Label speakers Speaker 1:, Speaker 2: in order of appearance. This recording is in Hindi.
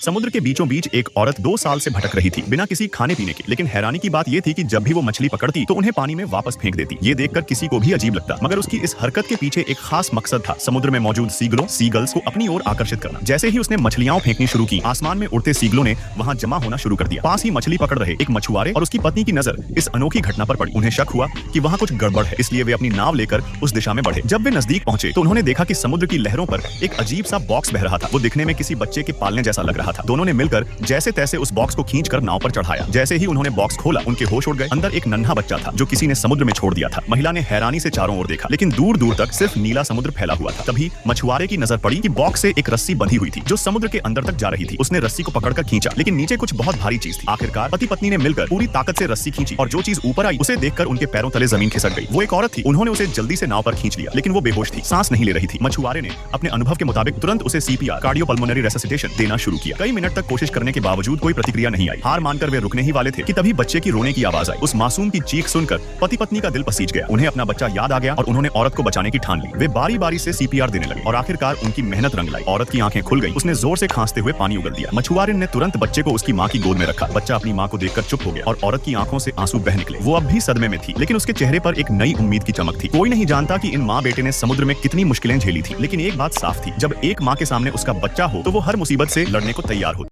Speaker 1: समुद्र के बीचों बीच एक औरत 2 साल से भटक रही थी बिना किसी खाने पीने के। लेकिन हैरानी की बात ये थी कि जब भी वो मछली पकड़ती तो उन्हें पानी में वापस फेंक देती। ये देखकर किसी को भी अजीब लगता, मगर उसकी इस हरकत के पीछे एक खास मकसद था, समुद्र में मौजूद सीगल्स को अपनी ओर आकर्षित करना। जैसे ही उसने मछलियां फेंकनी शुरू की, आसमान में उड़ते सीगलों ने वहां जमा होना शुरू कर दिया। पास ही मछली पकड़ रहे एक मछुआरे और उसकी पत्नी की नजर इस अनोखी घटना पर पड़ी। उन्हें शक हुआ कि वहां कुछ गड़बड़ है, इसलिए वे अपनी नाव लेकर उस दिशा में बढ़े। जब वे नजदीक पहुंचे तो उन्होंने देखा कि समुद्र की लहरों पर एक अजीब सा बॉक्स बह रहा था। वो दिखने में किसी बच्चे के पालने जैसा लग रहा था। दोनों ने मिलकर जैसे तैसे उस बॉक्स को खींचकर नाव पर चढ़ाया। जैसे ही उन्होंने बॉक्स खोला, उनके होश उड़ गए। अंदर एक नन्हा बच्चा था जो किसी ने समुद्र में छोड़ दिया था। महिला ने हैरानी से चारों ओर देखा, लेकिन दूर दूर तक सिर्फ नीला समुद्र फैला हुआ था। तभी मछुआरे की नजर पड़ी कि बॉक्स से एक रस्सी बंधी हुई थी जो समुद्र के अंदर तक जा रही थी। उसने रस्सी को पकड़कर खींचा, लेकिन नीचे कुछ बहुत भारी चीज थी। आखिरकार पति पत्नी ने मिलकर पूरी ताकत से रस्सी खींची और जो चीज ऊपर आई उसे देखकर उनके पैरों तले जमीन खिसक गई। वो एक औरत थी। उन्होंने उसे जल्दी से नाव पर खींच लिया, लेकिन वो बेहोश थी, सांस नहीं ले रही थी। मछुआरे ने अपने अनुभव के मुताबिक तुरंत उसे सीपीआर कार्डियोपल्मोनरी रेससिटेशन देना शुरू किया। कई मिनट तक कोशिश करने के बावजूद कोई प्रतिक्रिया नहीं आई। हार मानकर वे रुकने ही वाले थे कि तभी बच्चे की रोने की आवाज आई। उस मासूम की चीख सुनकर पति पत्नी का दिल पसीज गया। उन्हें अपना बच्चा याद आ गया और उन्होंने औरत को बचाने की ठान ली। वे बारी बारी से सीपीआर देने लगे और आखिरकार उनकी मेहनत रंग लाई। औरत की आंखें खुल गई। उसने जोर से खांसते हुए पानी उगल दिया। मछुआरे ने तुरंत बच्चे को उसकी मां की गोद में रखा। बच्चा अपनी मां को देखकर चुप हो गया और औरत की आंखों से आंसू बह निकले। वो अब भी सदमे में थी, लेकिन उसके चेहरे पर एक नई उम्मीद की चमक थी। कोई नहीं जानता कि इन माँ बेटे ने समुद्र में कितनी मुश्किलें झेली थी, लेकिन एक बात साफ थी, जब एक माँ के सामने उसका बच्चा हो तो वो हर मुसीबत से लड़ने को तैयार हो।